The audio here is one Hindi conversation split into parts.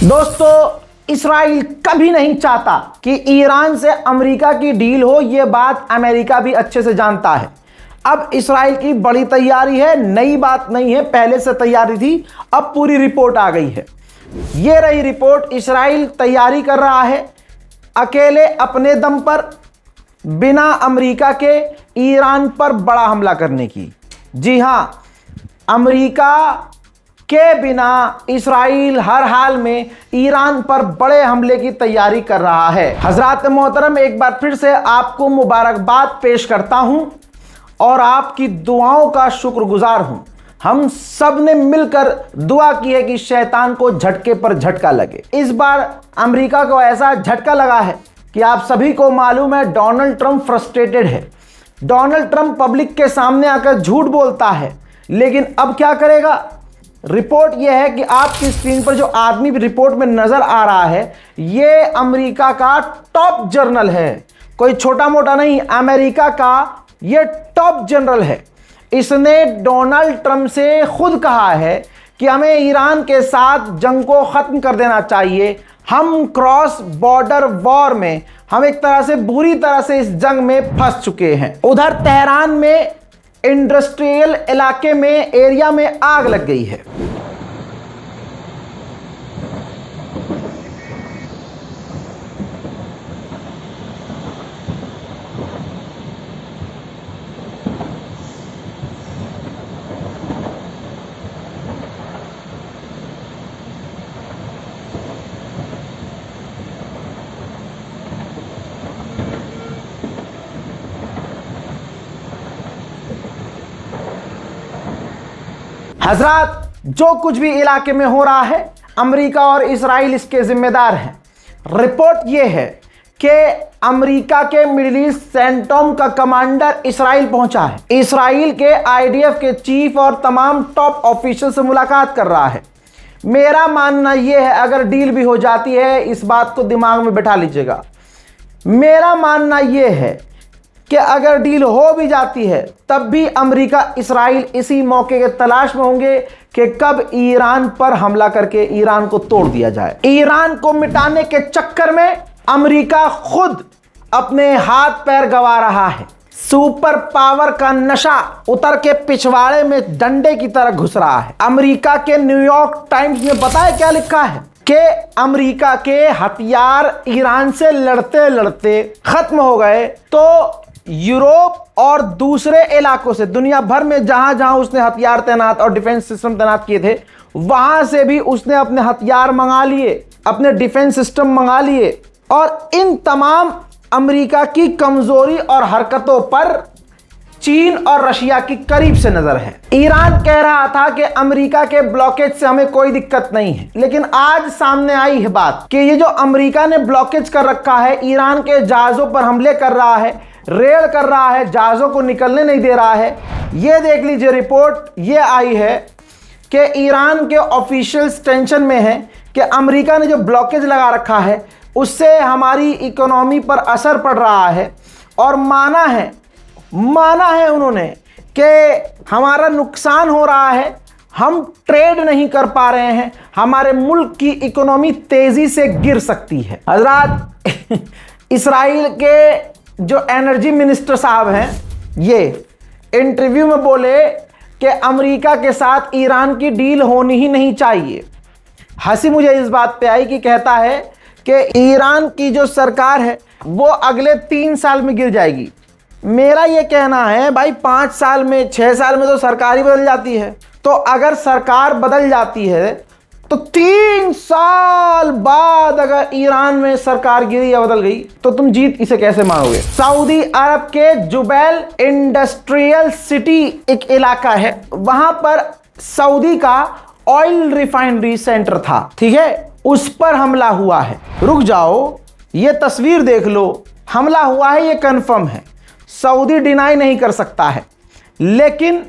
दोस्तों, इस्राइल कभी नहीं चाहता कि ईरान से अमेरिका की डील हो। यह बात अमेरिका भी अच्छे से जानता है। अब इस्राइल की बड़ी तैयारी है, नई बात नहीं है, पहले से तैयारी थी, अब पूरी रिपोर्ट आ गई है। यह रही रिपोर्ट। इस्राइल तैयारी कर रहा है अकेले अपने दम पर, बिना अमेरिका के ईरान पर बड़ा हमला करने की। जी हां, अमेरिका के बिना इस्राइल हर हाल में ईरान पर बड़े हमले की तैयारी कर रहा है। हजरात मोहतरम, एक बार फिर से आपको मुबारकबाद पेश करता हूं और आपकी दुआओं का शुक्रगुजार हूं। हम सब ने मिलकर दुआ की है कि शैतान को झटके पर झटका लगे। इस बार अमेरिका को ऐसा झटका लगा है कि आप सभी को मालूम है डोनाल्ड ट्रंप फ्रस्ट्रेटेड है। डोनाल्ड ट्रंप पब्लिक के सामने आकर झूठ बोलता है, लेकिन अब क्या करेगा। रिपोर्ट यह है कि आपकी स्क्रीन पर जो आदमी रिपोर्ट में नजर आ रहा है, यह अमेरिका का टॉप जनरल है, कोई छोटा मोटा नहीं, अमेरिका का यह टॉप जनरल है। इसने डोनाल्ड ट्रंप से खुद कहा है कि हमें ईरान के साथ जंग को खत्म कर देना चाहिए। हम क्रॉस बॉर्डर वॉर में, हम एक तरह से बुरी तरह से इस जंग में फंस चुके हैं। उधर तेहरान में इंडस्ट्रियल इलाके में, एरिया में आग लग गई है। हजरात, जो कुछ भी इलाके में हो रहा है, अमेरिका और इस्राइल इसके जिम्मेदार हैं। रिपोर्ट यह है कि अमेरिका के मिडिल ईस्ट सेंटोम का कमांडर इस्राइल पहुंचा है। इस्राइल के आईडीएफ के चीफ और तमाम टॉप ऑफिशियल से मुलाकात कर रहा है। मेरा मानना यह है, अगर डील भी हो जाती है, इस बात को दिमाग में बैठा लीजिएगा, मेरा मानना यह है कि अगर डील हो भी जाती है, तब भी अमेरिका इस्राइल इसी मौके के तलाश में होंगे कि कब ईरान पर हमला करके ईरान को तोड़ दिया जाए। ईरान को मिटाने के चक्कर में अमेरिका खुद अपने हाथ पैर गंवा रहा है। सुपर पावर का नशा उतर के पिछवाड़े में डंडे की तरह घुस रहा है। अमेरिका के न्यूयॉर्क टाइम्स में बताया क्या लिखा है कि अमेरिका के हथियार ईरान से लड़ते लड़ते खत्म हो गए, तो यूरोप और दूसरे इलाकों से, दुनिया भर में जहां जहां उसने हथियार तैनात और डिफेंस सिस्टम तैनात किए थे, वहां से भी उसने अपने हथियार मंगा लिए, अपने डिफेंस सिस्टम मंगा लिए। और इन तमाम अमेरिका की कमजोरी और हरकतों पर चीन और रशिया की करीब से नजर है। ईरान कह रहा था कि अमेरिका के ब्लॉकेज से हमें कोई दिक्कत नहीं है, लेकिन आज सामने आई है बात कि ये जो अमेरिका ने ब्लॉकेज कर रखा है, ईरान के जहाजों पर हमले कर रहा है, रेड कर रहा है, जहाजों को निकलने नहीं दे रहा है। ये देख लीजिए, रिपोर्ट ये आई है कि ईरान के ऑफिशियल्स टेंशन में है कि अमेरिका ने जो ब्लॉकेज लगा रखा है, उससे हमारी इकोनॉमी पर असर पड़ रहा है, और माना है उन्होंने कि हमारा नुकसान हो रहा है, हम ट्रेड नहीं कर पा रहे हैं, हमारे मुल्क की इकोनॉमी तेजी से गिर सकती है। हजरात, इस्राइल के जो एनर्जी मिनिस्टर साहब हैं, ये इंटरव्यू में बोले कि अमेरिका के साथ ईरान की डील होनी ही नहीं चाहिए। हंसी मुझे इस बात पे आई कि कहता है कि ईरान की जो सरकार है वो अगले 3 साल में गिर जाएगी। मेरा ये कहना है भाई, 5 साल में, 6 साल में तो सरकार ही बदल जाती है। तो अगर सरकार बदल जाती है तो 3 साल बाद अगर ईरान में सरकार गिरी या बदल गई, तो तुम जीत इसे कैसे मानोगे। सऊदी अरब के जुबैल इंडस्ट्रियल सिटी एक इलाका है, वहां पर सऊदी का ऑयल रिफाइनरी सेंटर था, ठीक है, उस पर हमला हुआ है। रुक जाओ, ये तस्वीर देख लो, हमला हुआ है, ये कंफर्म है, सऊदी डिनाई नहीं कर सकता है। लेकिन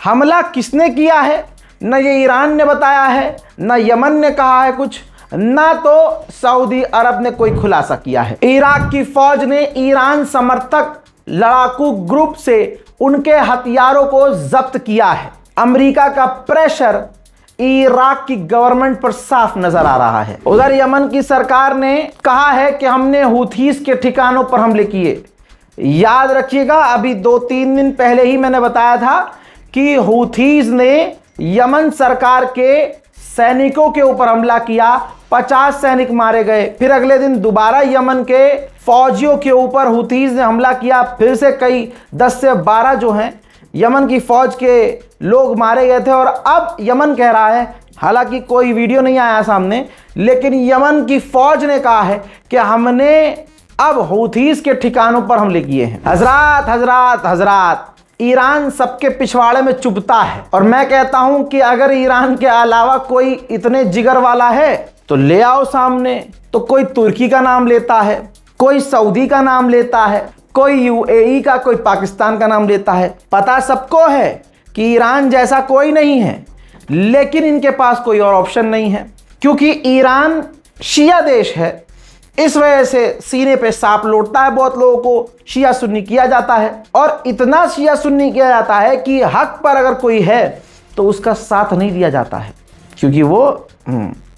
हमला किसने किया है, न ये ईरान ने बताया है, न यमन ने कहा है कुछ, ना तो सऊदी अरब ने कोई खुलासा किया है। इराक की फौज ने ईरान समर्थक लड़ाकू ग्रुप से उनके हथियारों को जब्त किया है। अमेरिका का प्रेशर इराक की गवर्नमेंट पर साफ नजर आ रहा है। उधर यमन की सरकार ने कहा है कि हमने हूथीस के ठिकानों पर हमले किए। याद रखिएगा, अभी 2-3 दिन पहले ही मैंने बताया था कि हूथीस ने यमन सरकार के सैनिकों के ऊपर हमला किया, 50 सैनिक मारे गए। फिर अगले दिन दोबारा यमन के फौजियों के ऊपर हूथीस ने हमला किया, फिर से कई 10 से 12 जो हैं यमन की फौज के लोग मारे गए थे। और अब यमन कह रहा है, हालांकि कोई वीडियो नहीं आया सामने, लेकिन यमन की फौज ने कहा है कि हमने अब हूथीस के ठिकानों पर हमले किए हैं। हजरात हजरात हजरात, ईरान सबके पिछवाड़े में चुभता है, और मैं कहता हूं कि अगर ईरान के अलावा कोई इतने जिगर वाला है तो ले आओ सामने। तो कोई तुर्की का नाम लेता है, कोई सऊदी का नाम लेता है, कोई यूएई का, कोई पाकिस्तान का नाम लेता है। पता सबको है कि ईरान जैसा कोई नहीं है, लेकिन इनके पास कोई और ऑप्शन नहीं है, क्योंकि ईरान शिया देश है। इस वजह से सीने पे सांप लौटता है, बहुत लोगों को शिया सुन्नी किया जाता है, और इतना शिया सुन्नी किया जाता है कि हक पर अगर कोई है तो उसका साथ नहीं दिया जाता है, क्योंकि वो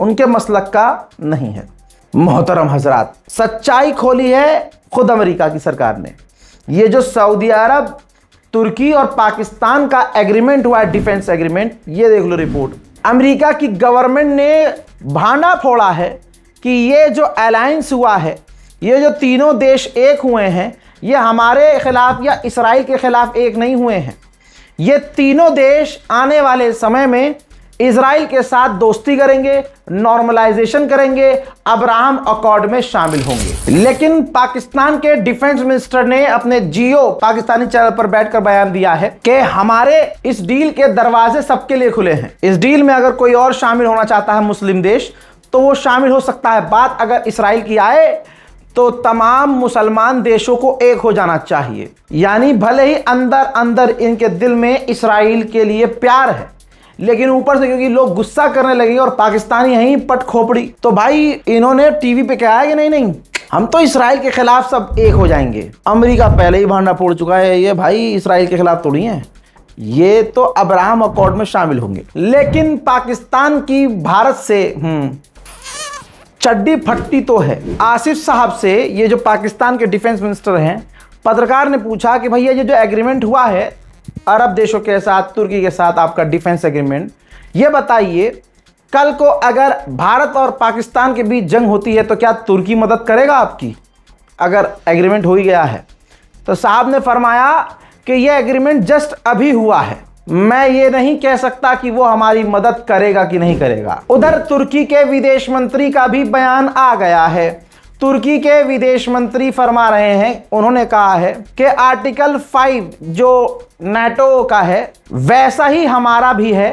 उनके मसलक का नहीं है। मोहतरम हजरात, सच्चाई खोली है खुद अमेरिका की सरकार ने। ये जो सऊदी अरब, तुर्की और पाकिस्तान का एग्रीमेंट हुआ है, डिफेंस एग्रीमेंट, ये देख लो रिपोर्ट। अमेरिका की गवर्नमेंट ने भांडा फोड़ा है कि ये जो अलायंस हुआ है, ये जो तीनों देश एक हुए हैं, ये हमारे खिलाफ या इसराइल के खिलाफ एक नहीं हुए हैं। ये तीनों देश आने वाले समय में इसराइल के साथ दोस्ती करेंगे, नॉर्मलाइजेशन करेंगे, अब्राहम अकॉर्ड में शामिल होंगे। लेकिन पाकिस्तान के डिफेंस मिनिस्टर ने अपने जियो पाकिस्तानी चैनल पर बैठकर बयान दिया है कि हमारे इस डील के दरवाजे सबके लिए खुले हैं। इस डील में अगर कोई और शामिल होना चाहता है मुस्लिम देश, तो वो शामिल हो सकता है। बात अगर इसराइल की आए तो तमाम मुसलमान देशों को एक हो जाना चाहिए। यानी भले ही अंदर अंदर इनके दिल में इसराइल के लिए प्यार है, लेकिन ऊपर से क्योंकि लोग गुस्सा करने लगे और पाकिस्तानी यहीं पट खोपड़ी, तो भाई इन्होंने टीवी पे कहा है कि नहीं नहीं, हम तो इसराइल के खिलाफ सब एक हो जाएंगे। अमेरिका पहले ही भांडा फोड़ चुका है, ये भाई इसराइल के खिलाफ थोड़ी है, ये तो अब्राहम अकॉर्ड में शामिल होंगे। लेकिन पाकिस्तान की भारत से चड्डी फट्टी तो है। आसिफ साहब से, ये जो पाकिस्तान के डिफेंस मिनिस्टर हैं, पत्रकार ने पूछा कि भैया ये जो एग्रीमेंट हुआ है अरब देशों के साथ, तुर्की के साथ, आपका डिफेंस एग्रीमेंट, ये बताइए कल को अगर भारत और पाकिस्तान के बीच जंग होती है तो क्या तुर्की मदद करेगा आपकी, अगर एग्रीमेंट हो ही गया है? तो साहब ने फरमाया कि ये एग्रीमेंट जस्ट अभी हुआ है, मैं ये नहीं कह सकता कि वो हमारी मदद करेगा कि नहीं करेगा। उधर तुर्की के विदेश मंत्री का भी बयान आ गया है। तुर्की के विदेश मंत्री फरमा रहे हैं, उन्होंने कहा है कि आर्टिकल 5 जो नाटो का है, वैसा ही हमारा भी है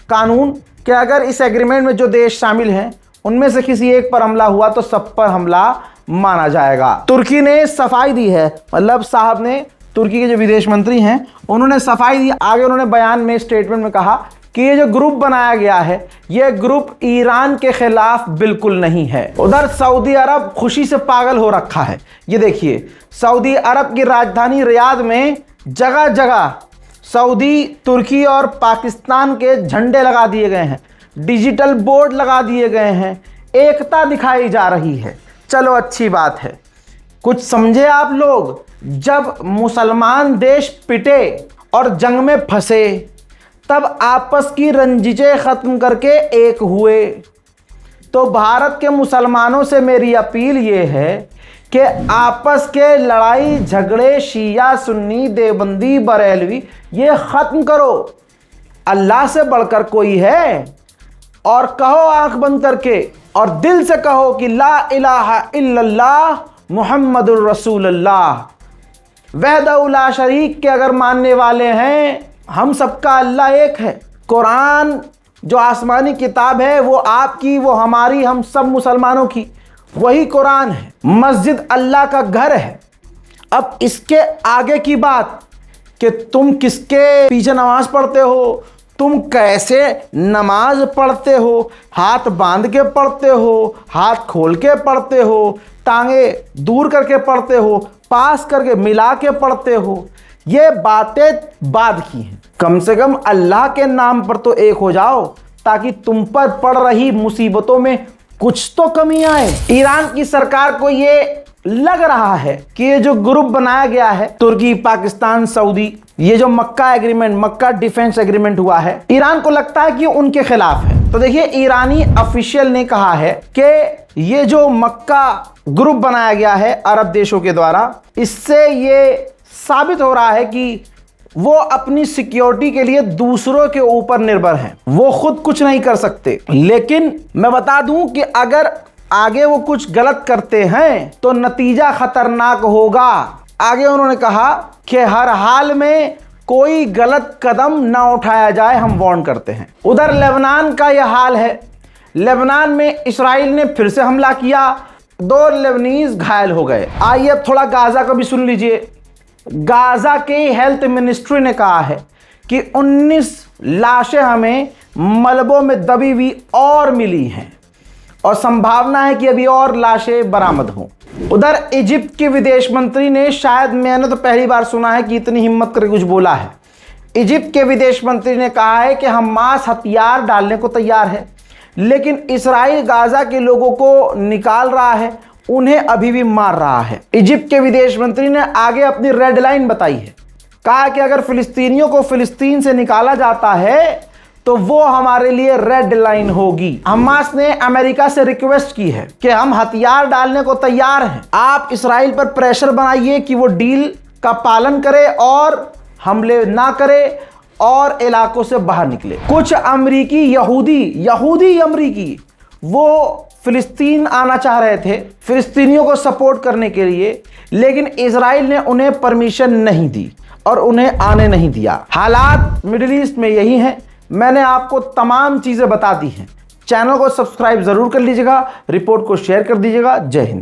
कानून, कि अगर इस एग्रीमेंट में जो देश शामिल हैं उनमें से किसी एक पर हमला हुआ तो सब पर हमला माना जाएगा। तुर्की ने सफाई दी है, मतलब साहब ने, तुर्की के जो विदेश मंत्री हैं, उन्होंने सफाई दी। आगे उन्होंने बयान में, स्टेटमेंट में कहा कि ये जो ग्रुप बनाया गया है, ये ग्रुप ईरान के खिलाफ बिल्कुल नहीं है। उधर सऊदी अरब खुशी से पागल हो रखा है। ये देखिए, सऊदी अरब की राजधानी रियाद में जगह जगह सऊदी, तुर्की और पाकिस्तान के झंडे लगा दिए गए हैं, डिजिटल बोर्ड लगा दिए गए हैं, एकता दिखाई जा रही है। चलो अच्छी बात है। कुछ समझे आप लोग, जब मुसलमान देश पिटे और जंग में फंसे, तब आपस की रंजिशें खत्म करके एक हुए। तो भारत के मुसलमानों से मेरी अपील ये है कि आपस के लड़ाई झगड़े, शिया सुन्नी, देवबंदी, बरेलवी, ये खत्म करो। अल्लाह से बढ़कर कोई है? और कहो आंख बंद करके और दिल से कहो कि ला इलाहा इल्लल्लाह मुहम्मदुर रसूलुल्लाह। वहदहू ला शरीक के अगर मानने वाले हैं, हम सबका अल्लाह एक है। कुरान जो आसमानी किताब है, वो आपकी, वो हमारी, हम सब मुसलमानों की वही कुरान है। मस्जिद अल्लाह का घर है। अब इसके आगे की बात कि तुम किसके पीछे नमाज पढ़ते हो, तुम कैसे नमाज पढ़ते हो, हाथ बांध के पढ़ते हो, हाथ खोल के पढ़ते हो, टांगे दूर करके पढ़ते हो, पास करके मिला के पढ़ते हो, ये बातें बाद की हैं। कम से कम अल्लाह के नाम पर तो एक हो जाओ, ताकि तुम पर पड़ रही मुसीबतों में कुछ तो कमी आए। ईरान की सरकार को ये लग रहा है कि ये जो ग्रुप बनाया गया है तुर्की, पाकिस्तान, सऊदी, ये जो मक्का एग्रीमेंट, मक्का डिफेंस एग्रीमेंट हुआ है, ईरान को लगता है कि उनके खिलाफ है। तो देखिए, ईरानी ऑफिशियल ने कहा है कि ये जो मक्का ग्रुप बनाया गया है अरब देशों के द्वारा, इससे ये साबित हो रहा है कि वो अपनी सिक्योरिटी के लिए दूसरों के ऊपर निर्भर हैं, वो खुद कुछ नहीं कर सकते। लेकिन मैं बता दूं कि अगर आगे वो कुछ गलत करते हैं तो नतीजा खतरनाक होगा। आगे उन्होंने कहा कि हर हाल में कोई गलत कदम ना उठाया जाए, हम वार्न करते हैं। उधर लेबनान का यह हाल है। लेबनान में इस्राइल ने फिर से हमला किया, 2 लेबनीज घायल हो गए। आइए अब थोड़ा गाजा का भी सुन लीजिए। गाजा के हेल्थ मिनिस्ट्री ने कहा है कि 19 लाशें हमें मलबों में दबी हुई और मिली हैं और संभावना है कि अभी और लाशें बरामद हों। उधर इजिप्ट के विदेश मंत्री ने, शायद मैंने तो पहली बार सुना है कि इतनी हिम्मत करके कुछ बोला है। इजिप्ट के विदेश मंत्री ने कहा है कि हमास हथियार डालने को तैयार है, लेकिन इस्राइल गाजा के लोगों को निकाल रहा है, उन्हें अभी भी मार रहा है। इजिप्ट के विदेश मंत्री ने आगे अपनी रेड लाइन बताई है। कहा कि अगर फिलिस्तीनियों को फिलिस्तीन से निकाला जाता है तो वो हमारे लिए रेड लाइन होगी। हमास ने अमेरिका से रिक्वेस्ट की है कि हम हथियार डालने को तैयार हैं, आप इस्राइल पर प्रेशर बनाइए कि वो डील का पालन करे और हमले ना करे और इलाकों से बाहर निकले। कुछ अमरीकी यहूदी अमरीकी वो फिलिस्तीन आना चाह रहे थे फिलिस्तीनियों को सपोर्ट करने के लिए, लेकिन इजराइल ने उन्हें परमिशन नहीं दी और उन्हें आने नहीं दिया। हालात मिडिल ईस्ट में यही हैं। मैंने आपको तमाम चीज़ें बता दी हैं। चैनल को सब्सक्राइब ज़रूर कर लीजिएगा, रिपोर्ट को शेयर कर दीजिएगा। जय हिंद।